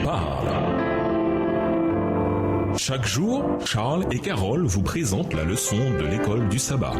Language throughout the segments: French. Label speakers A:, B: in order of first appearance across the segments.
A: parle. Chaque jour, Charles et Carole vous présentent la leçon de l'école du sabbat.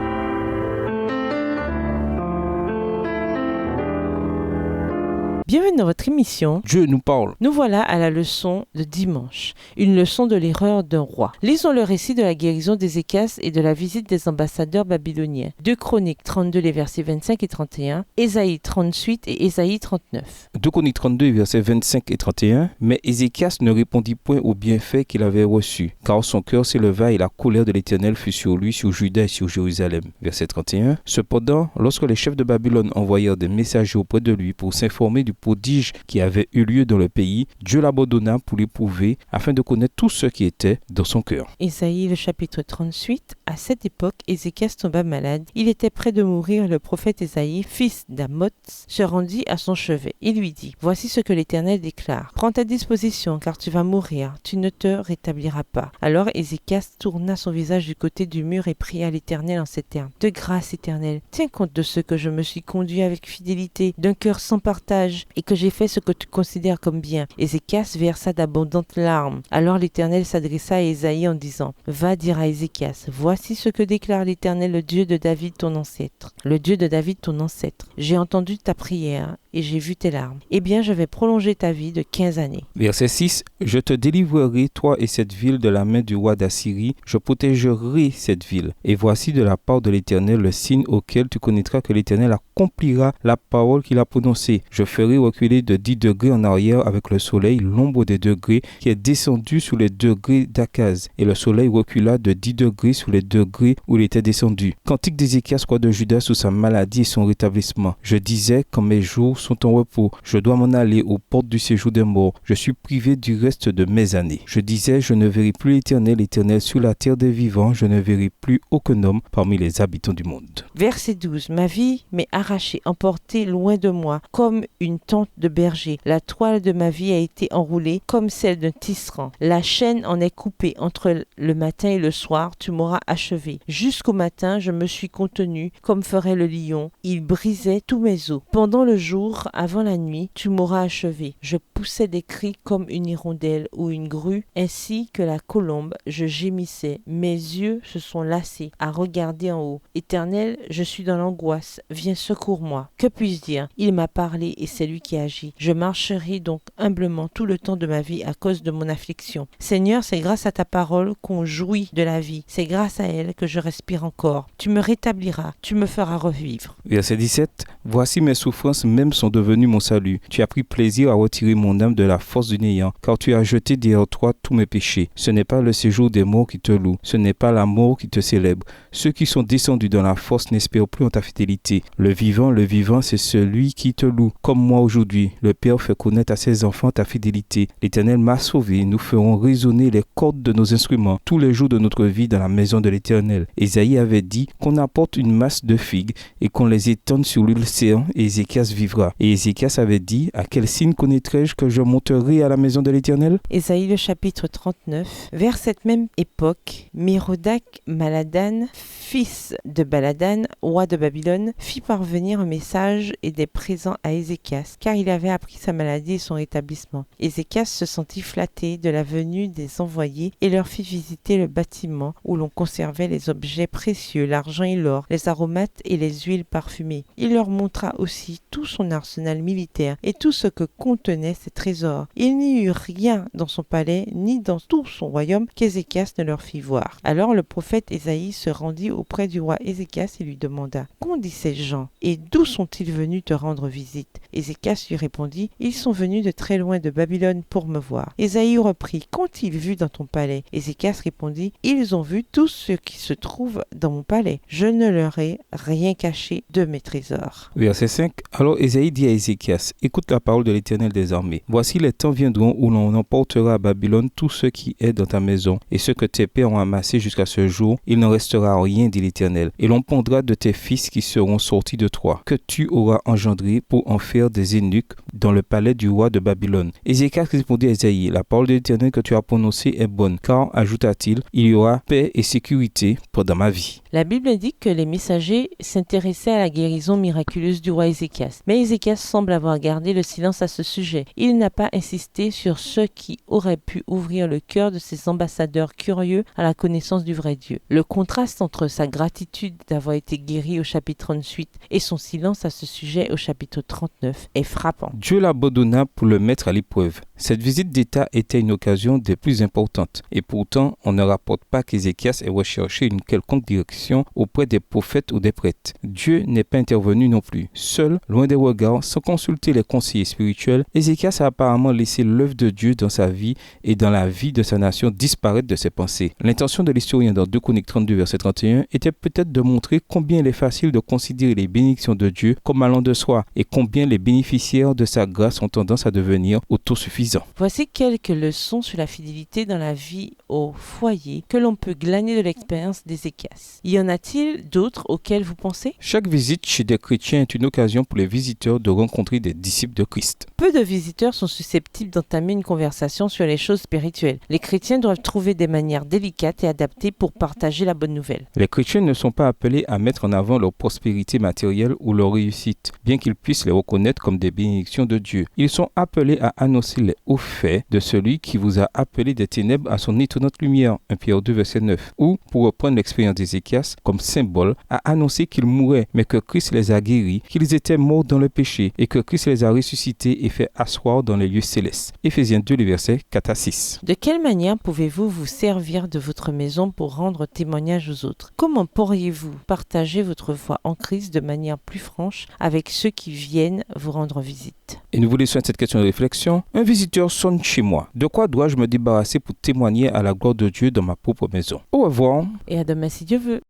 B: Bienvenue dans votre émission
C: Dieu nous parle.
B: Nous voilà à la leçon de dimanche, une leçon de l'erreur d'un roi. Lisons le récit de la guérison d'Ézéchias et de la visite des ambassadeurs babyloniens. 2 Chroniques 32, les versets 25 et 31, Ésaïe 38 et Ésaïe 39.
C: 2 Chroniques 32, versets 25 et 31. Mais Ézéchias ne répondit point aux bienfaits qu'il avait reçus, car son cœur s'éleva et la colère de l'Éternel fut sur lui, sur Juda et sur Jérusalem. Verset 31. Cependant, lorsque les chefs de Babylone envoyèrent des messagers auprès de lui pour s'informer du prodige qui avait eu lieu dans le pays, Dieu l'abandonna pour l'éprouver afin de connaître tout ce qui était dans son cœur.
B: Ésaïe, le chapitre 38. À cette époque, Ézéchias tomba malade. Il était près de mourir. Le prophète Ésaïe, fils d'Amoz, se rendit à son chevet. Il lui dit : Voici ce que l'Éternel déclare. Prends ta disposition, car tu vas mourir. Tu ne te rétabliras pas. Alors Ézéchias tourna son visage du côté du mur et pria l'Éternel en ces termes : De grâce, Éternel, tiens compte de ce que je me suis conduit avec fidélité, d'un cœur sans partage, et que j'ai fait ce que tu considères comme bien. Ézéchias versa d'abondantes larmes. Alors l'Éternel s'adressa à Ésaïe en disant : Va dire à Ézéchias : Voici ce que déclare l'Éternel, le Dieu de David ton ancêtre. Le Dieu de David ton ancêtre. J'ai entendu ta prière et j'ai vu tes larmes. Eh bien, je vais prolonger ta vie de 15 années.
C: Verset 6. Je te délivrerai, toi et cette ville, de la main du roi d'Assyrie. Je protégerai cette ville. Et voici de la part de l'Éternel le signe auquel tu connaîtras que l'Éternel accomplira la parole qu'il a prononcée. Je ferai reculer de 10 degrés en arrière avec le soleil l'ombre des degrés qui est descendu sous les degrés d'Akaz. Et le soleil recula de 10 degrés sous les degrés où il était descendu. Cantique d'Ézéchias, roi de Juda, sous sa maladie et son rétablissement. Je disais, quand mes jours sont en repos, je dois m'en aller aux portes du séjour des morts. Je suis privé du reste de mes années. Je disais, je ne verrai plus l'Éternel sur la terre des vivants. Je ne verrai plus aucun homme parmi les habitants du monde.
B: Verset 12. Ma vie m'est arrachée, emportée loin de moi, comme une tente de berger. La toile de ma vie a été enroulée comme celle d'un tisserand. La chaîne en est coupée entre le matin et le soir. Tu m'auras achevé. Jusqu'au matin, je me suis contenu comme ferait le lion. Il brisait tous mes os. Pendant le jour, avant la nuit, tu m'auras achevé. Je poussais des cris comme une hirondelle ou une grue, ainsi que la colombe. Je gémissais. Mes yeux se sont lassés à regarder en haut. Éternel, je suis dans l'angoisse. Viens, secours-moi. Que puis-je dire ? Il m'a parlé et c'est lui qui agit. Je marcherai donc humblement tout le temps de ma vie à cause de mon affliction. Seigneur, c'est grâce à ta parole qu'on jouit de la vie. C'est grâce à elle que je respire encore. Tu me rétabliras. Tu me feras revivre.
C: Verset 17. Voici mes souffrances même sont devenues mon salut. Tu as pris plaisir à retirer mon âme de la force du néant, car tu as jeté derrière toi tous mes péchés. Ce n'est pas le séjour des morts qui te loue, ce n'est pas la mort qui te célèbre. Ceux qui sont descendus dans la force n'espèrent plus en ta fidélité. Le vivant, c'est celui qui te loue. Comme moi aujourd'hui, le Père fait connaître à ses enfants ta fidélité. L'Éternel m'a sauvé. Nous ferons résonner les cordes de nos instruments tous les jours de notre vie dans la maison de l'Éternel. Ésaïe avait dit qu'on apporte une masse de figues et qu'on les étende sur l'océan et Ézéchias vivra. Et Ézéchias avait dit : à quel signe connaîtrai-je que je monterai à la maison de l'Éternel ?
B: Ésaïe le chapitre 39. Vers cette même époque, Mérodach Baladan, fils de Baladan, roi de Babylone, fit parvenir un message et des présents à Ézéchias, car il avait appris sa maladie et son rétablissement. Ézéchias se sentit flatté de la venue des envoyés et leur fit visiter le bâtiment où l'on conservait les objets précieux, l'argent et l'or, les aromates et les huiles parfumées. Il leur montra aussi tout son arsenal militaire et tout ce que contenaient ses trésors. Il n'y eut rien dans son palais ni dans tout son royaume qu'Ézéchias ne leur fit voir. Alors le prophète Ésaïe se rendit auprès du roi Ézéchias et lui demanda : Qu'ont dit ces gens et d'où sont-ils venus te rendre visite ? Ézéchias lui répondit : Ils sont venus de très loin de Babylone pour me voir. Ésaïe reprit : Qu'ont-ils vu dans ton palais ? Ézéchias répondit : Ils ont vu tout ce qui se trouve dans mon palais. Je ne leur ai rien caché de mes trésors.
C: Verset 5. Alors Ésaïe dit à Ézéchias : Écoute la parole de l'Éternel des armées. Voici les temps viendront où l'on emportera à Babylone tout ce qui est dans ta maison et ce que tes pères ont amassé jusqu'à ce jour. Il n'en restera rien, dit l'Éternel. Et l'on prendra de tes fils qui seront sortis de toi, que tu auras engendrés pour en faire des eunuques dans le palais du roi de Babylone. Ézéchias répondit à Ésaïe : La parole de l'Éternel que tu as prononcée est bonne, car, ajouta-t-il, il y aura paix et sécurité pendant ma vie.
B: La Bible indique que les messagers s'intéressaient à la guérison miraculeuse du roi Ézéchias. Mais Ézéchias semble avoir gardé le silence à ce sujet. Il n'a pas insisté sur ce qui aurait pu ouvrir le cœur de ses ambassadeurs curieux à la connaissance du vrai Dieu. Le contraste entre sa gratitude d'avoir été guéri au chapitre 38 et son silence à ce sujet au chapitre 39 est frappant.
C: Dieu l'abandonna pour le mettre à l'épreuve. Cette visite d'État était une occasion des plus importantes. Et pourtant, on ne rapporte pas qu'Ézéchias ait recherché une quelconque direction auprès des prophètes ou des prêtres. Dieu n'est pas intervenu non plus. Seul, loin des regards, sans consulter les conseillers spirituels, Ézéchias a apparemment laissé l'œuvre de Dieu dans sa vie et dans la vie de sa nation disparaître de ses pensées. L'intention de l'historien dans 2 Chroniques 32, verset 31 était peut-être de montrer combien il est facile de considérer les bénédictions de Dieu comme allant de soi et combien les bénéficiaires de sa grâce ont tendance à devenir autosuffisants.
B: Voici quelques leçons sur la fidélité dans la vie au foyer que l'on peut glaner de l'expérience d'Ézéchias. Y en a-t-il d'autres auxquels vous pensez?
C: Chaque visite chez des chrétiens est une occasion pour les visiteurs de rencontrer des disciples de Christ.
B: Peu de visiteurs sont susceptibles d'entamer une conversation sur les choses spirituelles. Les chrétiens doivent trouver des manières délicates et adaptées pour partager la bonne nouvelle.
C: Les chrétiens ne sont pas appelés à mettre en avant leur prospérité matérielle ou leur réussite, bien qu'ils puissent les reconnaître comme des bénédictions de Dieu. Ils sont appelés à annoncer les hauts faits de celui qui vous a appelé des ténèbres à son étonnante lumière, 1 Pierre 2, verset 9. Ou, pour reprendre l'expérience d'Ézéchias comme symbole, à annoncer qu'ils mouraient, mais que Christ les a guéris, qu'ils étaient morts dans le péché, et que Christ les a ressuscités et fait asseoir dans les lieux célestes. Éphésiens 2, les versets 4 à 6.
B: De quelle manière pouvez-vous vous servir de votre maison pour rendre témoignage aux autres? Comment pourriez-vous partager votre foi en Christ de manière plus franche avec ceux qui viennent vous rendre visite?
C: Et nous vous laissons cette question de réflexion. Un visiteur sonne chez moi. De quoi dois-je me débarrasser pour témoigner à la gloire de Dieu dans ma propre maison? Au revoir.
B: Et à demain si Dieu veut.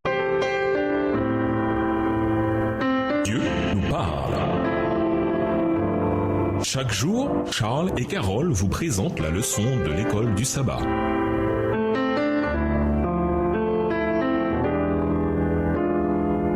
A: Dieu nous parle. Chaque jour, Charles et Carole vous présentent la leçon de l'école du sabbat.